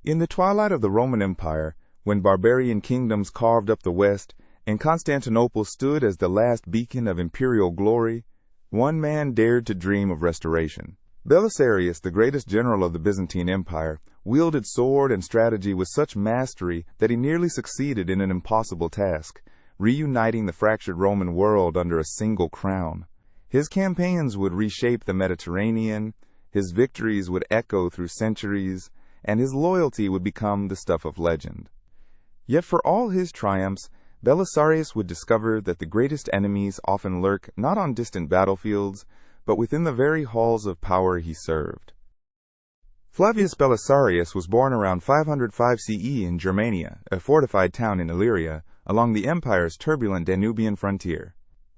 In the twilight of the Roman Empire, when barbarian kingdoms carved up the West, and Constantinople stood as the last beacon of imperial glory, one man dared to dream of restoration. Belisarius, the greatest general of the Byzantine Empire, wielded sword and strategy with such mastery that he nearly succeeded in an impossible task, reuniting the fractured Roman world under a single crown. His campaigns would reshape the Mediterranean, his victories would echo through centuries, and his loyalty would become the stuff of legend. Yet for all his triumphs, Belisarius would discover that the greatest enemies often lurk not on distant battlefields, but within the very halls of power he served. Flavius Belisarius was born around 505 CE in Germania, a fortified town in Illyria, along the empire's turbulent Danubian frontier.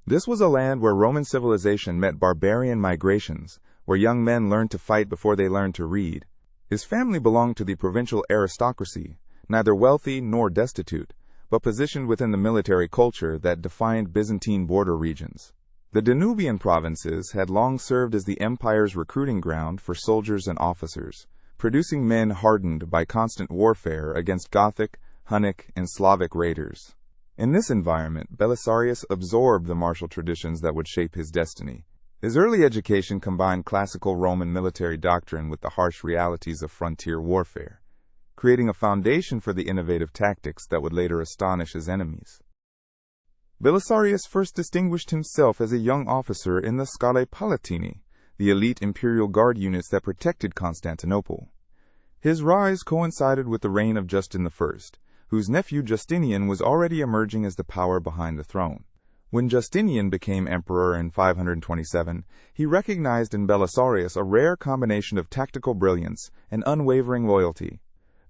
This was a land where Roman civilization met barbarian migrations, where young men learned to fight before they learned to read. His family belonged to the provincial aristocracy, neither wealthy nor destitute, but positioned within the military culture that defined Byzantine border regions. The Danubian provinces had long served as the empire's recruiting ground for soldiers and officers, producing men hardened by constant warfare against Gothic, Hunnic, and Slavic raiders. In this environment, Belisarius absorbed the martial traditions that would shape his destiny. His early education combined classical Roman military doctrine with the harsh realities of frontier warfare, creating a foundation for the innovative tactics that would later astonish his enemies. Belisarius first distinguished himself as a young officer in the Scalae Palatini, the elite imperial guard units that protected Constantinople. His rise coincided with the reign of Justin I, whose nephew Justinian was already emerging as the power behind the throne. When Justinian became emperor in 527, he recognized in Belisarius a rare combination of tactical brilliance and unwavering loyalty.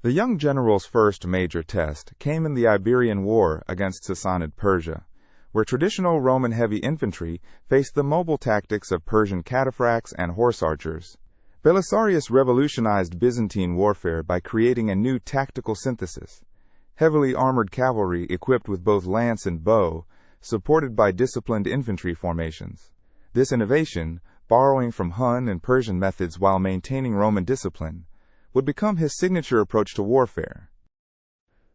The young general's first major test came in the Iberian War against Sassanid Persia, where traditional Roman heavy infantry faced the mobile tactics of Persian cataphracts and horse archers. Belisarius revolutionized Byzantine warfare by creating a new tactical synthesis: heavily armored cavalry equipped with both lance and bow, supported by disciplined infantry formations. This innovation, borrowing from Hun and Persian methods while maintaining Roman discipline, would become his signature approach to warfare.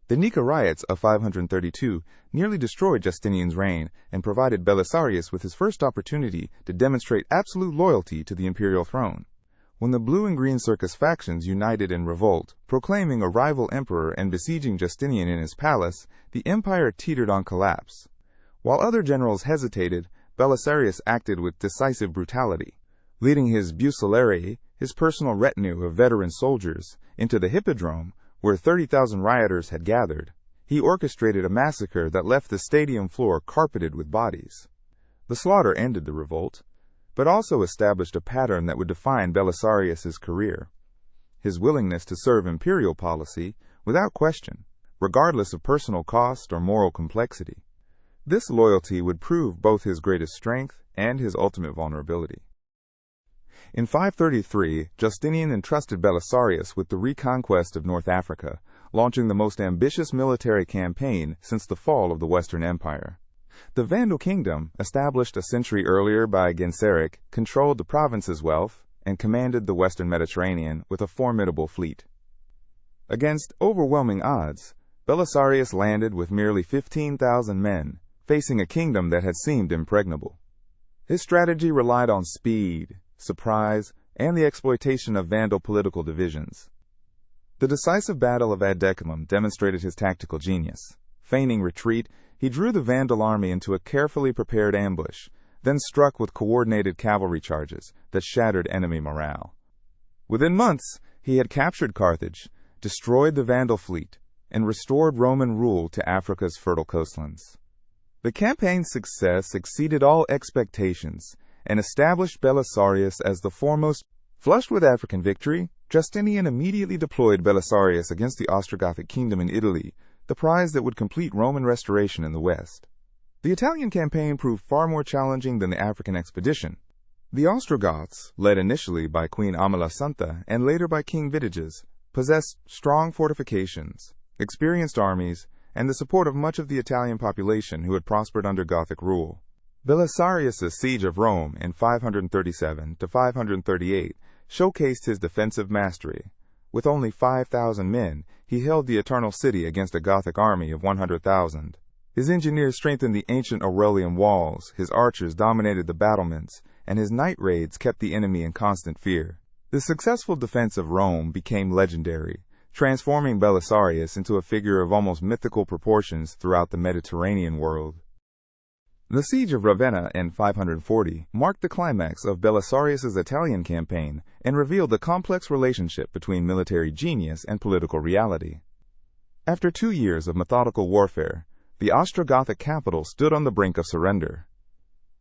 The Nika riots of 532 nearly destroyed Justinian's reign and provided Belisarius with his first opportunity to demonstrate absolute loyalty to the imperial throne. When the blue and green circus factions united in revolt, proclaiming a rival emperor and besieging Justinian in his palace, the empire teetered on collapse. While other generals hesitated, Belisarius acted with decisive brutality. Leading his Bucellarii, his personal retinue of veteran soldiers, into the Hippodrome, where 30,000 rioters had gathered, he orchestrated a massacre that left the stadium floor carpeted with bodies. The slaughter ended the revolt, but also established a pattern that would define Belisarius's career: his willingness to serve imperial policy without question, regardless of personal cost or moral complexity. This loyalty would prove both his greatest strength and his ultimate vulnerability. In 533, Justinian entrusted Belisarius with the reconquest of North Africa, launching the most ambitious military campaign since the fall of the Western Empire. The Vandal kingdom, established a century earlier by Genseric, controlled the province's wealth and commanded the western Mediterranean with a formidable fleet. Against overwhelming odds, Belisarius landed with merely 15,000 men, facing a kingdom that had seemed impregnable. His strategy relied on speed, surprise, and the exploitation of Vandal political divisions. The decisive Battle of Ad Deculum demonstrated his tactical genius. Feigning retreat, he drew the Vandal army into a carefully prepared ambush, then struck with coordinated cavalry charges that shattered enemy morale. Within months, he had captured Carthage, destroyed the Vandal fleet, and restored Roman rule to Africa's fertile coastlands. The campaign's success exceeded all expectations and established Belisarius as the foremost. Flushed with African victory, Justinian immediately deployed Belisarius against the Ostrogothic kingdom in Italy, the prize that would complete Roman restoration in the West. The Italian campaign proved far more challenging than the African expedition. The Ostrogoths, led initially by Queen Amalasuntha and later by King Vitiges, possessed strong fortifications, experienced armies, and the support of much of the Italian population who had prospered under Gothic rule. Belisarius' siege of Rome in 537 to 538 showcased his defensive mastery, With only 5,000 men, he held the Eternal City against a Gothic army of 100,000. His engineers strengthened the ancient Aurelian walls, his archers dominated the battlements, and his night raids kept the enemy in constant fear. The successful defense of Rome became legendary, transforming Belisarius into a figure of almost mythical proportions throughout the Mediterranean world. The siege of Ravenna in 540 marked the climax of Belisarius's Italian campaign and revealed the complex relationship between military genius and political reality. After 2 years of methodical warfare, the Ostrogothic capital stood on the brink of surrender.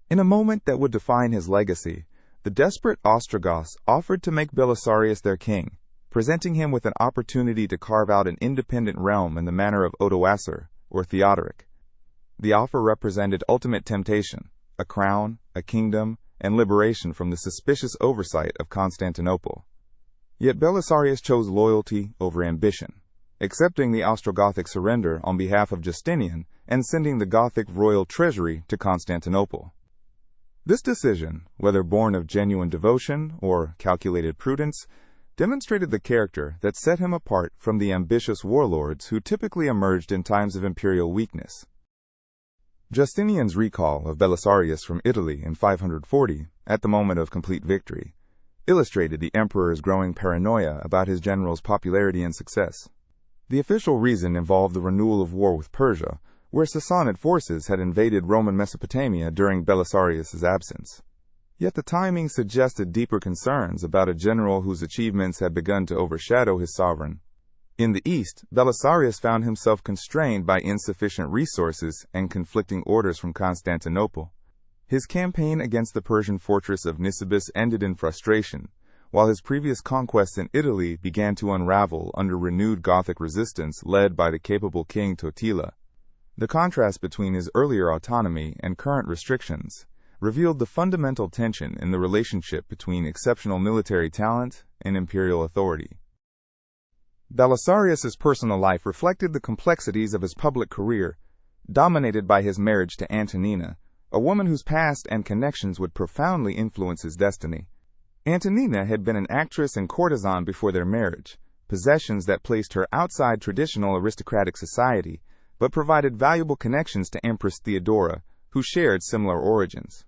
In a moment that would define his legacy, the desperate Ostrogoths offered to make Belisarius their king, presenting him with an opportunity to carve out an independent realm in the manner of Odoacer or Theodoric. The offer represented ultimate temptation, a crown, a kingdom, and liberation from the suspicious oversight of Constantinople. Yet Belisarius chose loyalty over ambition, accepting the Ostrogothic surrender on behalf of Justinian and sending the Gothic royal treasury to Constantinople. This decision, whether born of genuine devotion or calculated prudence, demonstrated the character that set him apart from the ambitious warlords who typically emerged in times of imperial weakness. Justinian's recall of Belisarius from Italy in 540, at the moment of complete victory, illustrated the emperor's growing paranoia about his general's popularity and success. The official reason involved the renewal of war with Persia, where Sassanid forces had invaded Roman Mesopotamia during Belisarius's absence. Yet the timing suggested deeper concerns about a general whose achievements had begun to overshadow his sovereign. In the east, Belisarius found himself constrained by insufficient resources and conflicting orders from Constantinople. His campaign against the Persian fortress of Nisibis ended in frustration, while his previous conquests in Italy began to unravel under renewed Gothic resistance led by the capable king Totila. The contrast between his earlier autonomy and current restrictions revealed the fundamental tension in the relationship between exceptional military talent and imperial authority. Belisarius's personal life reflected the complexities of his public career, dominated by his marriage to Antonina, a woman whose past and connections would profoundly influence his destiny. Antonina had been an actress and courtesan before their marriage, possessions that placed her outside traditional aristocratic society, but provided valuable connections to Empress Theodora, who shared similar origins.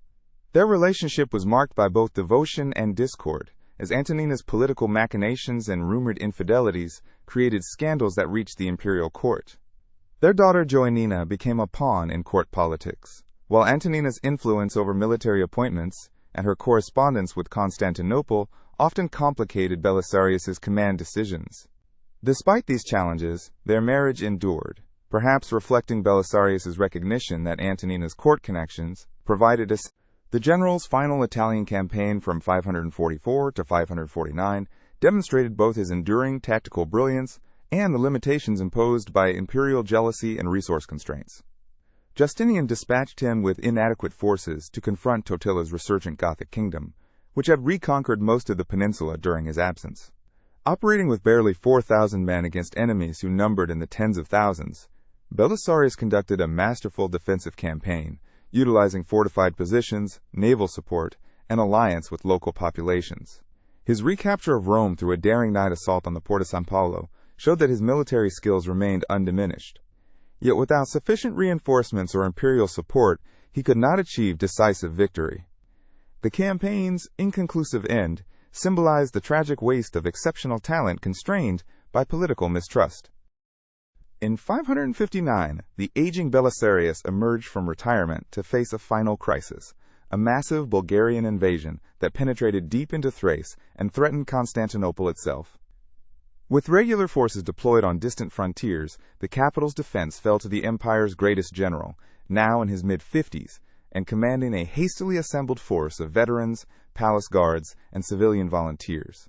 Their relationship was marked by both devotion and discord, as Antonina's political machinations and rumored infidelities created scandals that reached the imperial court. Their daughter Joannina became a pawn in court politics, while Antonina's influence over military appointments and her correspondence with Constantinople often complicated Belisarius's command decisions. Despite these challenges, their marriage endured, perhaps reflecting Belisarius's recognition that Antonina's court connections provided a The general's final Italian campaign from 544 to 549 demonstrated both his enduring tactical brilliance and the limitations imposed by imperial jealousy and resource constraints. Justinian dispatched him with inadequate forces to confront Totila's resurgent Gothic kingdom, which had reconquered most of the peninsula during his absence. Operating with barely 4,000 men against enemies who numbered in the tens of thousands, Belisarius conducted a masterful defensive campaign, utilizing fortified positions, naval support, and alliance with local populations. His recapture of Rome through a daring night assault on the Porta San Paolo showed that his military skills remained undiminished. Yet without sufficient reinforcements or imperial support, he could not achieve decisive victory. The campaign's inconclusive end symbolized the tragic waste of exceptional talent constrained by political mistrust. In 559, the aging Belisarius emerged from retirement to face a final crisis, a massive Bulgarian invasion that penetrated deep into Thrace and threatened Constantinople itself. With regular forces deployed on distant frontiers, the capital's defense fell to the empire's greatest general, now in his mid-50s, and commanding a hastily assembled force of veterans, palace guards, and civilian volunteers.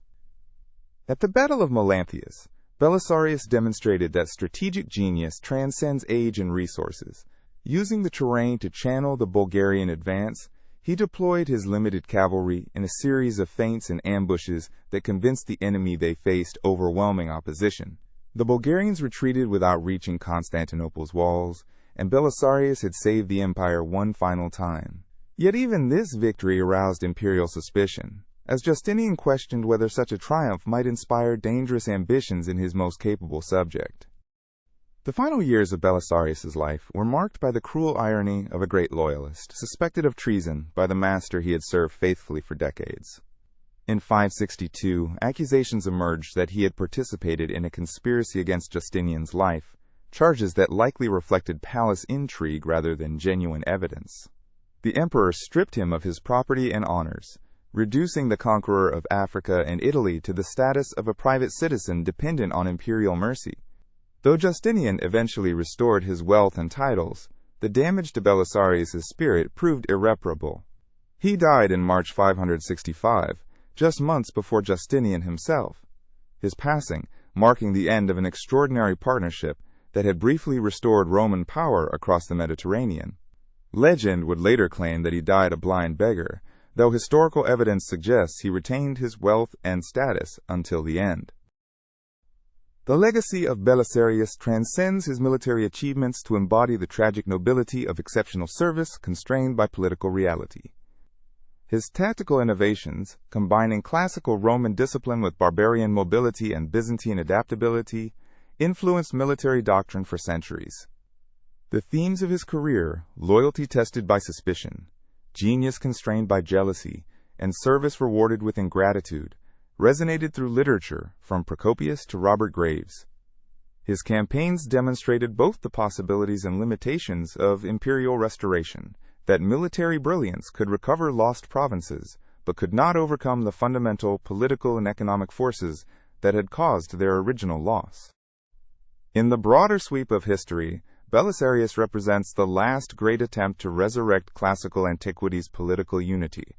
At the Battle of Melanthius, Belisarius demonstrated that strategic genius transcends age and resources. Using the terrain to channel the Bulgarian advance, he deployed his limited cavalry in a series of feints and ambushes that convinced the enemy they faced overwhelming opposition. The Bulgarians retreated without reaching Constantinople's walls, and Belisarius had saved the empire one final time. Yet even this victory aroused imperial suspicion, as Justinian questioned whether such a triumph might inspire dangerous ambitions in his most capable subject. The final years of Belisarius's life were marked by the cruel irony of a great loyalist, suspected of treason by the master he had served faithfully for decades. In 562, accusations emerged that he had participated in a conspiracy against Justinian's life, charges that likely reflected palace intrigue rather than genuine evidence. The emperor stripped him of his property and honors, reducing the conqueror of Africa and Italy to the status of a private citizen dependent on imperial mercy. Though Justinian eventually restored his wealth and titles, the damage to Belisarius's spirit proved irreparable. He died in March 565, just months before Justinian himself, his passing marking the end of an extraordinary partnership that had briefly restored Roman power across the Mediterranean. Legend would later claim that he died a blind beggar, though historical evidence suggests he retained his wealth and status until the end. The legacy of Belisarius transcends his military achievements to embody the tragic nobility of exceptional service constrained by political reality. His tactical innovations, combining classical Roman discipline with barbarian mobility and Byzantine adaptability, influenced military doctrine for centuries. The themes of his career, loyalty tested by suspicion, genius constrained by jealousy, and service rewarded with ingratitude, resonated through literature from Procopius to Robert Graves. His campaigns demonstrated both the possibilities and limitations of imperial restoration, that military brilliance could recover lost provinces, but could not overcome the fundamental political and economic forces that had caused their original loss. In the broader sweep of history, Belisarius represents the last great attempt to resurrect classical antiquity's political unity.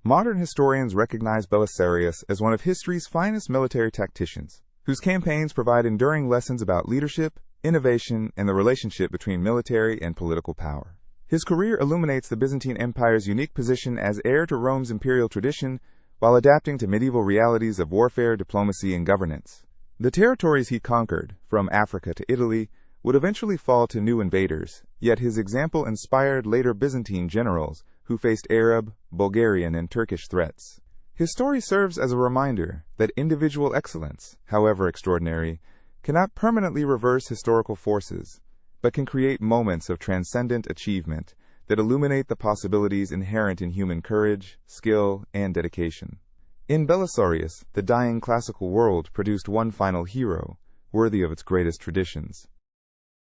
Modern historians recognize Belisarius as one of history's finest military tacticians, whose campaigns provide enduring lessons about leadership, innovation, and the relationship between military and political power. His career illuminates the Byzantine Empire's unique position as heir to Rome's imperial tradition while adapting to medieval realities of warfare, diplomacy, and governance. The territories he conquered, from Africa to Italy, would eventually fall to new invaders, yet his example inspired later Byzantine generals who faced Arab, Bulgarian, and Turkish threats. His story serves as a reminder that individual excellence, however extraordinary, cannot permanently reverse historical forces, but can create moments of transcendent achievement that illuminate the possibilities inherent in human courage, skill, and dedication. In Belisarius, the dying classical world produced one final hero, worthy of its greatest traditions.